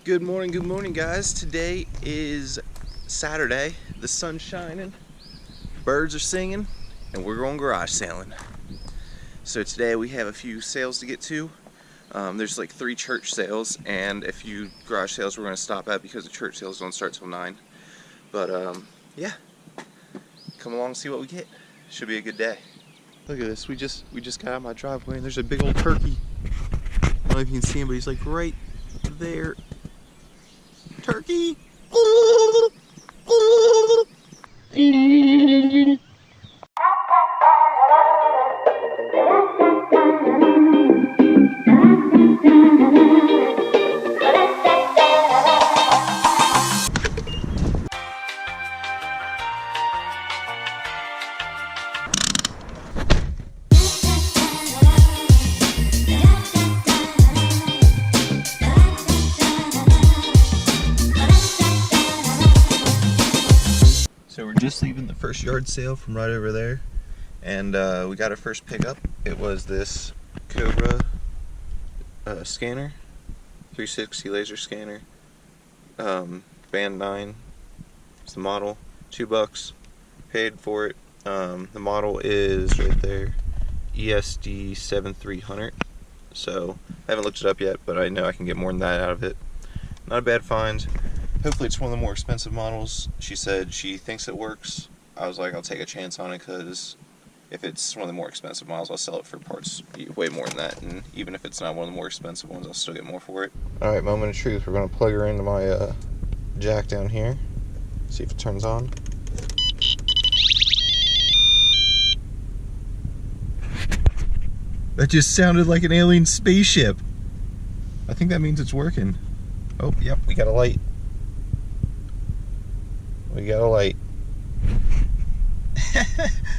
Good morning guys. Today is Saturday. The sun's shining, birds are singing, and we're going garage sailing. So today we have a few sales to get to. There's like 3 church sales and a few garage sales we're going to stop at because the church sales don't start till 9. But yeah, come along and see what we get. Should be a good day. Look at this. We just got out of my driveway and there's a big old turkey. I don't know if you can see him, but he's like right there. Turkey! So we're just leaving the first yard sale from right over there, and we got our first pickup. It was this Cobra scanner, 360 laser scanner, band 9. It's the model, $2. Paid for it. The model is right there, ESD 7300. So I haven't looked it up yet, but I know I can get more than that out of it. Not a bad find. Hopefully it's one of the more expensive models. She said she thinks it works. I was like, I'll take a chance on it because if it's one of the more expensive models, I'll sell it for parts way more than that. And even if it's not one of the more expensive ones, I'll still get more for it. Alright, moment of truth. We're going to plug her into my jack down here. See if it turns on. That just sounded like an alien spaceship. I think that means it's working. Oh, yep, we got a light. We got a light.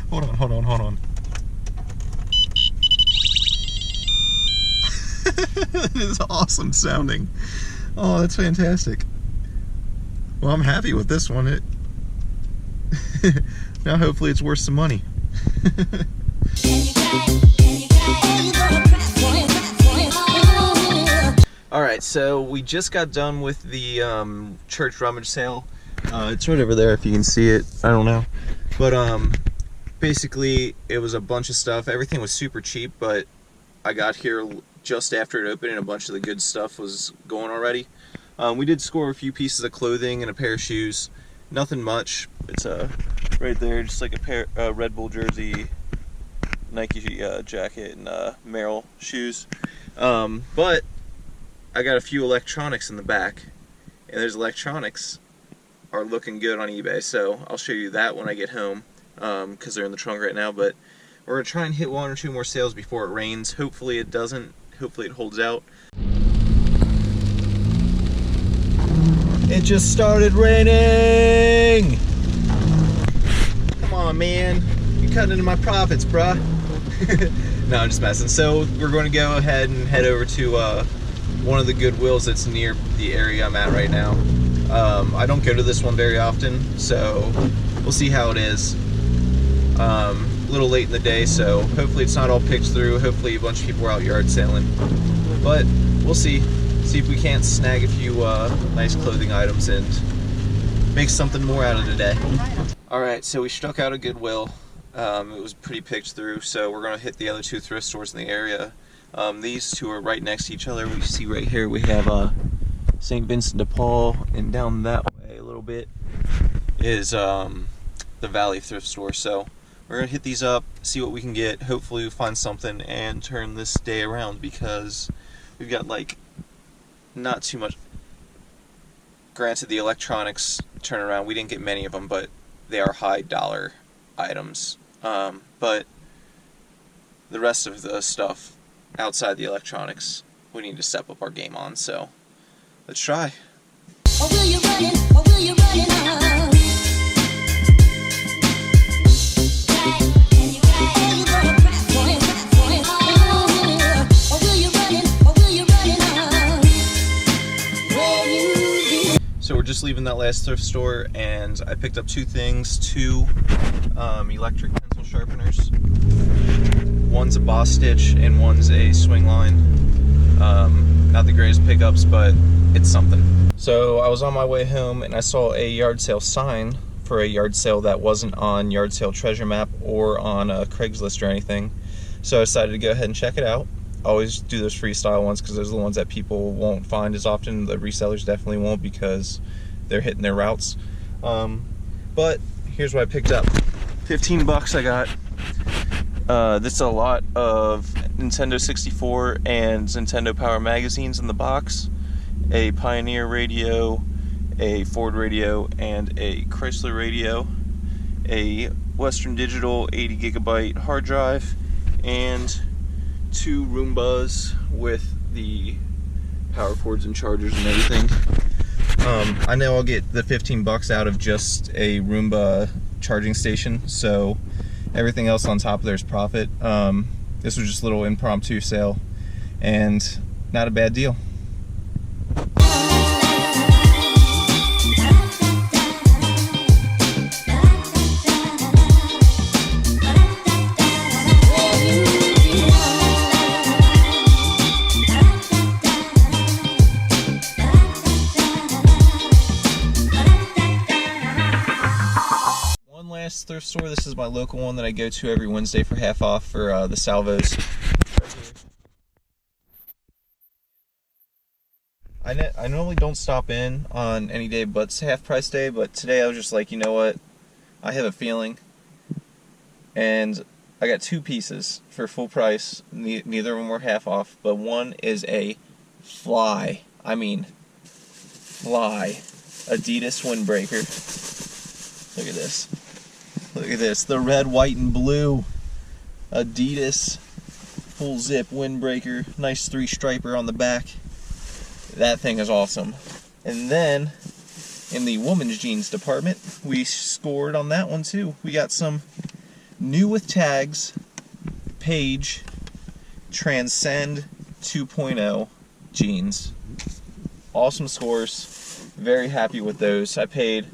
Hold on. That is awesome sounding. Oh, that's fantastic. Well, I'm happy with this one. Now hopefully it's worth some money. Alright, so we just got done with the church rummage sale. It's right over there if you can see it. I don't know. But basically it was a bunch of stuff. Everything was super cheap, but I got here just after it opened and a bunch of the good stuff was going already. We did score a few pieces of clothing and a pair of shoes. Nothing much. It's right there, just like a pair Red Bull jersey, Nike jacket, and Merrill shoes. But I got a few electronics in the back, and those electronics are looking good on eBay, so I'll show you that when I get home, because they're in the trunk right now. But we're going to try and hit 1 or 2 more sales before it rains. Hopefully it doesn't. Hopefully it holds out. It just started raining! Come on, man. You're cutting into my profits, bruh. No, I'm just messing. So we're going to go ahead and head over to one of the Goodwills that's near the area I'm at right now. I don't go to this one very often, so we'll see how it is. A little late in the day, so hopefully it's not all picked through. Hopefully a bunch of people are out yard sailing, but we'll see if we can't snag a few nice clothing items and make something more out of today. Alright, so we struck out a Goodwill. It was pretty picked through, so we're going to hit the other 2 thrift stores in the area. These 2 are right next to each other. We see right here we have St. Vincent de Paul, and down that way a little bit is the Valley thrift store. So we're going to hit these up, see what we can get. Hopefully we find something and turn this day around, because we've got like not too much. Granted, the electronics turnaround, we didn't get many of them, but they are high dollar items. But the rest of the stuff outside the electronics, we need to step up our game on, so let's try. Or will you run it? Or will you run it on? So we're just leaving that last thrift store, and I picked up 2 things, 2 electric pencil sharpeners. One's a boss stitch and one's a swing line. Not the greatest pickups, but it's something. So I was on my way home and I saw a yard sale sign for a yard sale that wasn't on Yard Sale Treasure Map or on Craigslist or anything. So I decided to go ahead and check it out. I always do those freestyle ones because those are the ones that people won't find as often. The resellers definitely won't because they're hitting their routes. But here's what I picked up. 15 bucks I got. This is a lot of Nintendo 64 and Nintendo Power magazines in the box, a Pioneer radio, a Ford radio, and a Chrysler radio, a Western Digital 80 gigabyte hard drive, and 2 Roombas with the power cords and chargers and everything. I know I'll get the 15 bucks out of just a Roomba charging station, so everything else on top of there's profit. This was just a little impromptu sale and not a bad deal. Last thrift store. This is my local one that I go to every Wednesday for half off for the salvos. I normally don't stop in on any day but half price day, but today I was just like, you know what, I have a feeling, and I got 2 pieces for full price. Neither of them were half off, but one is a fly Adidas windbreaker. Look at this. Look at this, the red, white, and blue Adidas full zip windbreaker. Nice 3-striper on the back. That thing is awesome. And then, in the women's jeans department, we scored on that one too. We got some new with tags, Page Transcend 2.0 jeans. Awesome scores. Very happy with those. I paid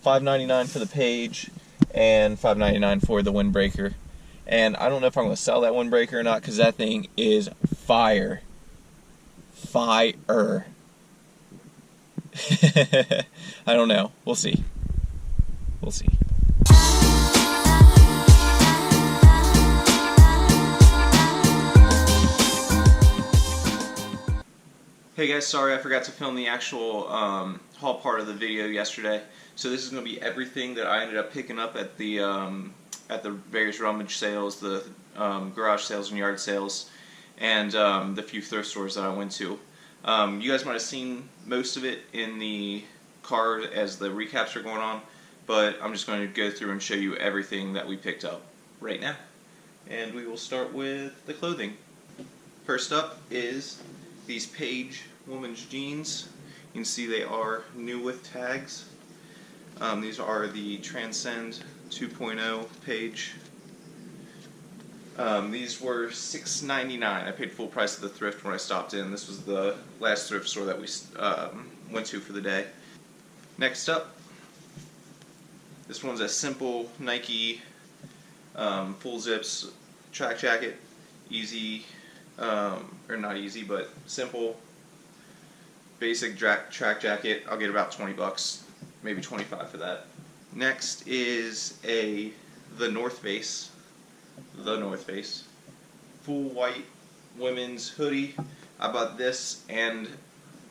$5.99 for the Page and $5.99 for the windbreaker, and I don't know if I'm going to sell that windbreaker or not because that thing is fire. I don't know. We'll see. Hey guys, sorry I forgot to film the actual haul part of the video yesterday. So this is going to be everything that I ended up picking up at the various rummage sales, the garage sales and yard sales, and the few thrift stores that I went to. You guys might have seen most of it in the card as the recaps are going on, but I'm just going to go through and show you everything that we picked up right now. And we will start with the clothing. First up is these Page women's jeans. You can see they are new with tags. These are the Transcend 2.0 Page. These were $6.99. I paid full price at the Thrift when I stopped in. This was the last thrift store that we went to for the day. Next up, this one's a simple Nike full zips track jacket. Easy, or not easy, but simple, basic track jacket. I'll get about 20 bucks. Maybe 25 for that. Next is the North Face full white women's hoodie. I bought this and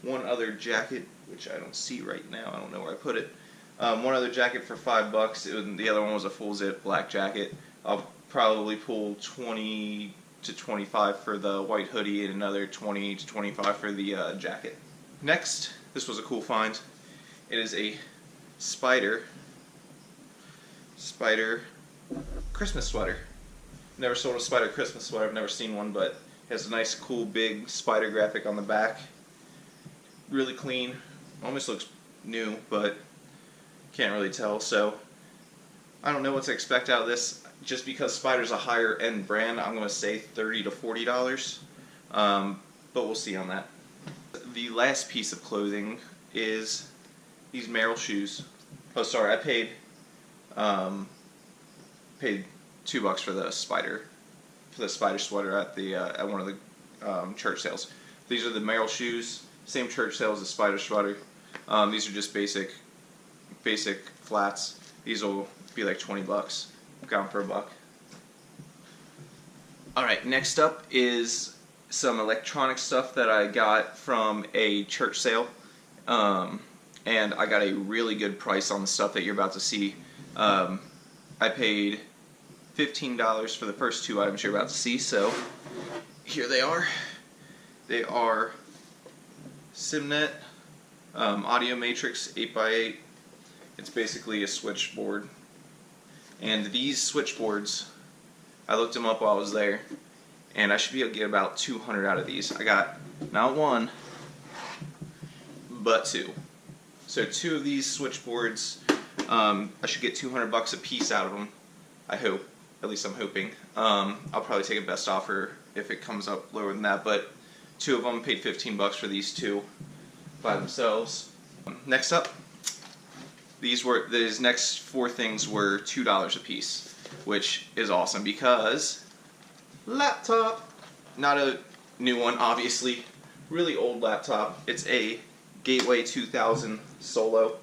one other jacket, which I don't see right now. I don't know where I put it. One other jacket for $5. The other one was a full zip black jacket. I'll probably pull 20 to 25 for the white hoodie and another 20 to 25 for the jacket. Next, this was a cool find. It is a Spider Christmas sweater. Never sold a Spider Christmas sweater. I've never seen one, but it has a nice, cool, big spider graphic on the back. Really clean. Almost looks new, but can't really tell. So I don't know what to expect out of this. Just because Spider's a higher end brand, I'm going to say $30 to $40. But we'll see on that. The last piece of clothing is these Merrell shoes. Oh, sorry, I paid $2 for the spider sweater at the at one of the church sales. These are the Merrill shoes. Same church sale as the Spider Sweater. These are just basic flats. These will be like 20 bucks. Got them for $1. Alright, next up is some electronic stuff that I got from a church sale. And I got a really good price on the stuff that you're about to see. I paid $15 for the first 2 items you're about to see, so here they are. They are Simnet Audio Matrix 8x8. It's basically a switchboard. And these switchboards, I looked them up while I was there, and I should be able to get about 200 out of these. I got not 1, but 2. So 2 of these switchboards, I should get 200 bucks a piece out of them. I hope. At least I'm hoping. I'll probably take a best offer if it comes up lower than that, but 2 of them, paid 15 bucks for these 2 by themselves. Next up, these next 4 things were $2 a piece, which is awesome because laptop, not a new one obviously, really old laptop. It's a Gateway 2000 Solo.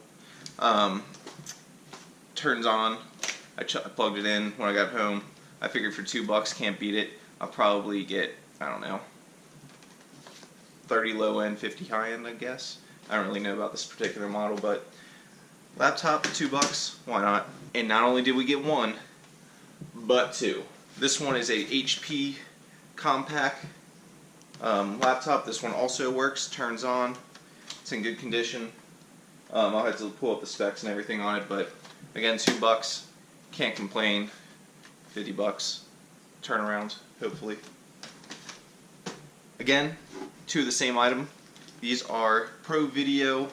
Turns on. I plugged it in when I got home. I figured for $2, can't beat it. I'll probably get, I don't know, 30 low end, 50 high end, I guess. I don't really know about this particular model, but laptop, $2, why not? And not only did we get 1, but 2. This one is a HP compact laptop. This one also works, turns on. It's in good condition. I'll have to pull up the specs and everything on it, but again, $2. Can't complain. 50 bucks. Turnaround, hopefully. Again, 2 of the same item. These are Pro Video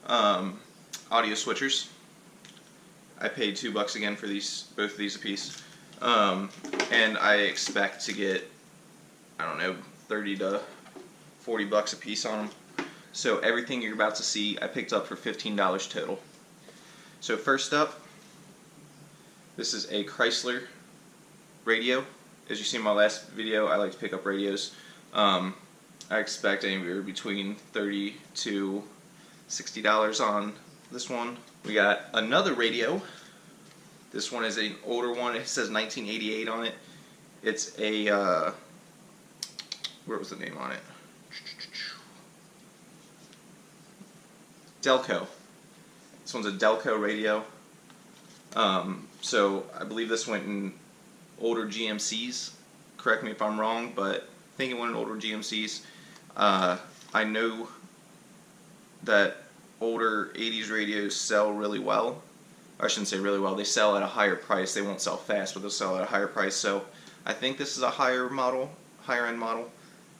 audio switchers. I paid $2 again for both of these a piece. And I expect to get, I don't know, 30 to 40 bucks a piece on them. So everything you're about to see, I picked up for $15 total. So first up, this is a Chrysler radio. As you see in my last video, I like to pick up radios. I expect anywhere between $30 to $60 on this one. We got another radio. This one is an older one. It says 1988 on it. It's a, where was the name on it? Delco. This one's a Delco radio. So I believe this went in older GMCs. Correct me if I'm wrong, but I think it went in older GMCs. I know that older 80s radios sell really well. I shouldn't say really well. They sell at a higher price. They won't sell fast, but they'll sell at a higher price. So I think this is a higher end model.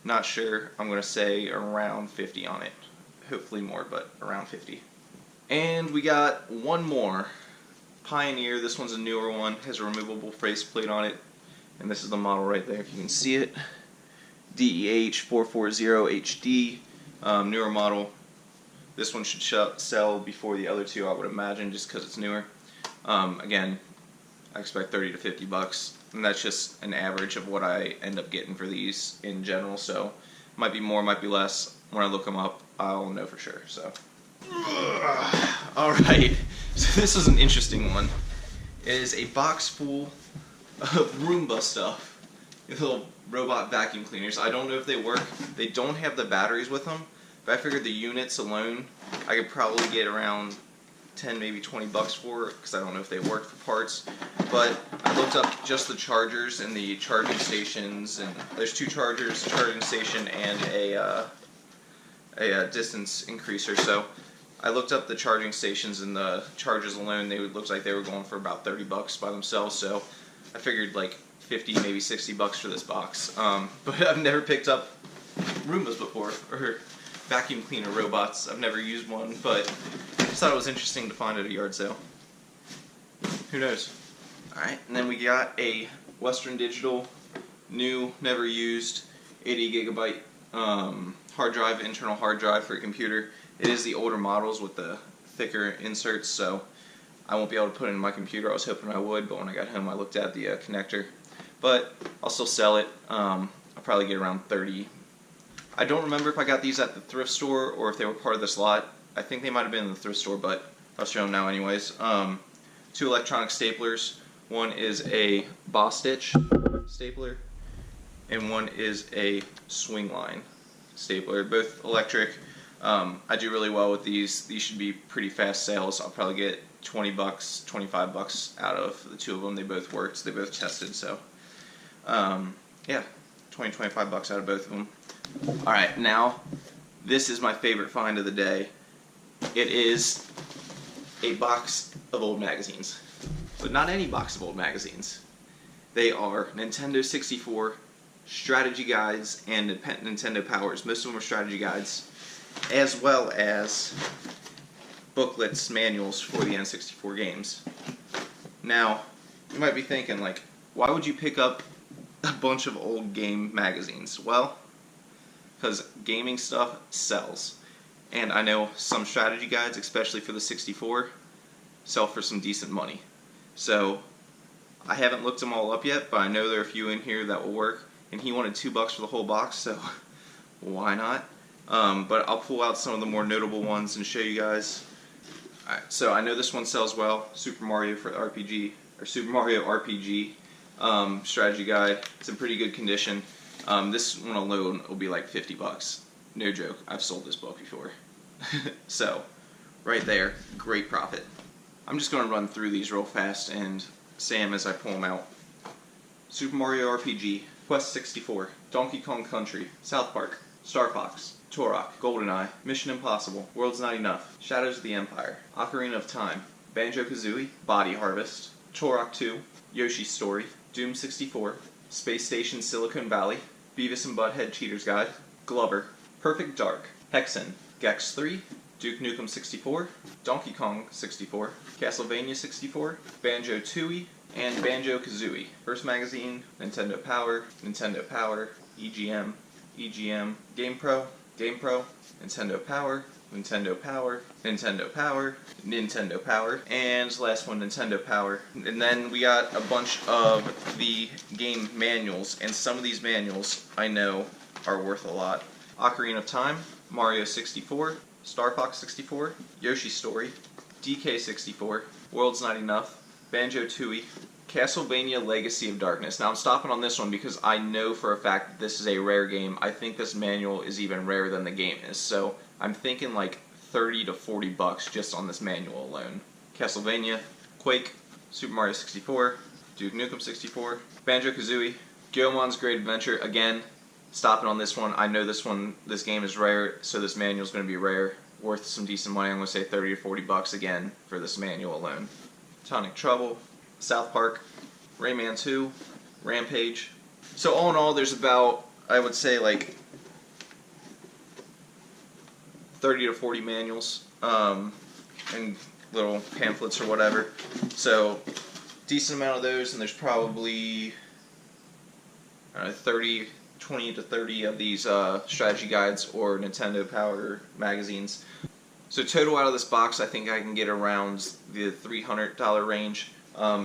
Not sure. I'm going to say around 50 on it. Hopefully more, but around 50. And we got one more. Pioneer. This one's a newer one. Has a removable faceplate on it. And this is the model right there if you can see it. DEH440HD. Newer model. This one should sell before the other two, I would imagine, just because it's newer. Again, I expect 30 to 50 bucks. And that's just an average of what I end up getting for these in general. So might be more, might be less. When I look them up, I'll know for sure. So, alright. So this is an interesting one. It is a box full of Roomba stuff. Little robot vacuum cleaners. I don't know if they work. They don't have the batteries with them. But I figured the units alone, I could probably get around 10, maybe 20 bucks for it, because I don't know if they work for parts. But I looked up just the chargers and the charging stations, and there's 2 chargers, a charging station, and a distance increaser. So I looked up the charging stations and the chargers alone. They looked like they were going for about 30 bucks by themselves. So I figured like 50, maybe 60 bucks for this box. But I've never picked up Roombas before, or vacuum cleaner robots. I've never used one, but I just thought it was interesting to find at a yard sale. Who knows? Alright, and then we got a Western Digital, new, never used, 80 gigabyte hard drive, internal hard drive for a computer. It is the older models with the thicker inserts, so I won't be able to put it in my computer. I was hoping I would, but when I got home I looked at the connector. But I'll still sell it. I'll probably get around 30. I don't remember if I got these at the thrift store or if they were part of this lot. I think they might have been in the thrift store, but I'll show them now anyways. 2 electronic staplers. One is a Boss Stitch stapler, and one is a Swing Line stapler. Both electric. I do really well with these. These should be pretty fast sales. I'll probably get $20, $25 out of the 2 of them. They both worked. They both tested. So, yeah, 20, $25 out of both of them. All right, now this is my favorite find of the day. It is a box of old magazines, but not any box of old magazines. They are Nintendo 64 strategy guides and Nintendo Powers. Most of them are strategy guides, as well as booklets, manuals for the N64 games. Now, you might be thinking, like, why would you pick up a bunch of old game magazines? Well, because gaming stuff sells. And I know some strategy guides, especially for the 64, sell for some decent money. So, I haven't looked them all up yet, but I know there are a few in here that will work. And he wanted $2 for the whole box, so why not? But I'll pull out some of the more notable ones and show you guys. Alright, so I know this one sells well. Super Mario RPG strategy guide. It's in pretty good condition. This one alone will be like $50. No joke. I've sold this book before. So, right there, great profit. I'm just going to run through these real fast and say them as I pull them out. Super Mario RPG, Quest 64, Donkey Kong Country, South Park, Star Fox, Turok, GoldenEye, Mission Impossible, World's Not Enough, Shadows of the Empire, Ocarina of Time, Banjo-Kazooie, Body Harvest, Turok 2, Yoshi's Story, Doom 64, Space Station Silicon Valley, Beavis and Butthead Cheater's Guide, Glover, Perfect Dark, Hexen, Gex 3, Duke Nukem 64, Donkey Kong 64, Castlevania 64, Banjo-Tooie, and Banjo-Kazooie. First magazine, Nintendo Power, EGM, GamePro, Nintendo Power, and last one, Nintendo Power. And then we got a bunch of the game manuals, and some of these manuals I know are worth a lot. Ocarina of Time, Mario 64, Star Fox 64, Yoshi's Story, DK 64, World's Not Enough, Banjo-Tooie, Castlevania Legacy of Darkness. Now I'm stopping on this one because I know for a fact that this is a rare game. I think this manual is even rarer than the game is. So I'm thinking like $30 to $40 just on this manual alone. Castlevania, Quake, Super Mario 64, Duke Nukem 64, Banjo-Kazooie, Goemon's Great Adventure. Again, stopping on this one. I know this game is rare, so this manual is going to be rare. Worth some decent money. I'm going to say $30 to $40 again for this manual alone. Tonic Trouble, South Park, Rayman 2, Rampage. So all in all, there's about, I would say, like 30 to 40 manuals and little pamphlets or whatever. So decent amount of those, and there's probably 20 to 30 of these strategy guides or Nintendo Power magazines. So total out of this box, I think I can get around the $300 range.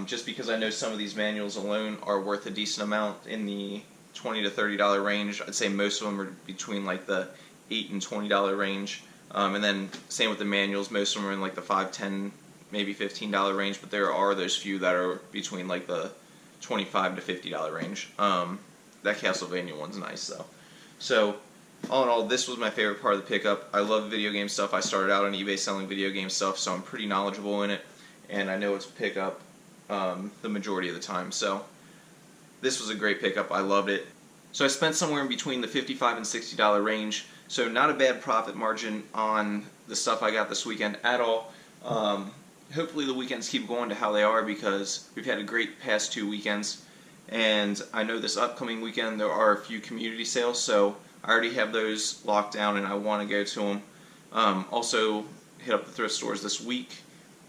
Just because I know some of these manuals alone are worth a decent amount in the $20 to $30 range. I'd say most of them are between like the $8 and $20 range. And then same with the manuals, most of them are in like the $5, $10, maybe $15 range, but there are those few that are between like the $25 to $50 range. That Castlevania one's nice though. So all in all, this was my favorite part of the pickup. I love video game stuff. I started out on eBay selling video game stuff, so I'm pretty knowledgeable in it, and I know it's a pickup the majority of the time. So this was a great pickup. I loved it. So I spent somewhere in between the $55 and $60 range, so not a bad profit margin on the stuff I got this weekend at all. Hopefully the weekends keep going to how they are, because we've had a great past 2 weekends, and I know this upcoming weekend there are a few community sales, so I already have those locked down and I want to go to them. Also hit up the thrift stores this week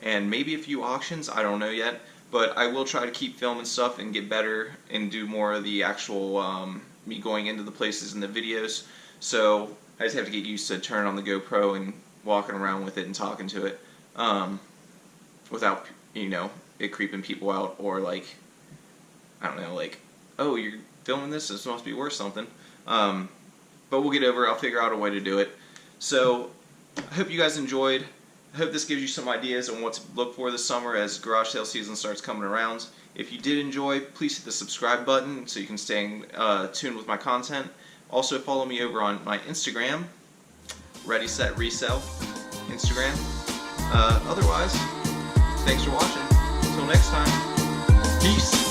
and maybe a few auctions, I don't know yet, but I will try to keep filming stuff and get better and do more of the actual me going into the places in the videos. So I just have to get used to turning on the GoPro and walking around with it and talking to it without, you know, it creeping people out, or like, I don't know, like, oh, you're filming this must be worth something. but we'll get over it. I'll figure out a way to do it. So I hope you guys enjoyed. I hope this gives you some ideas on what to look for this summer as garage sale season starts coming around. If you did enjoy, please hit the subscribe button so you can stay tuned with my content. Also follow me over on my Instagram, Ready Set Resell Instagram. Otherwise, thanks for watching. Until next time, peace.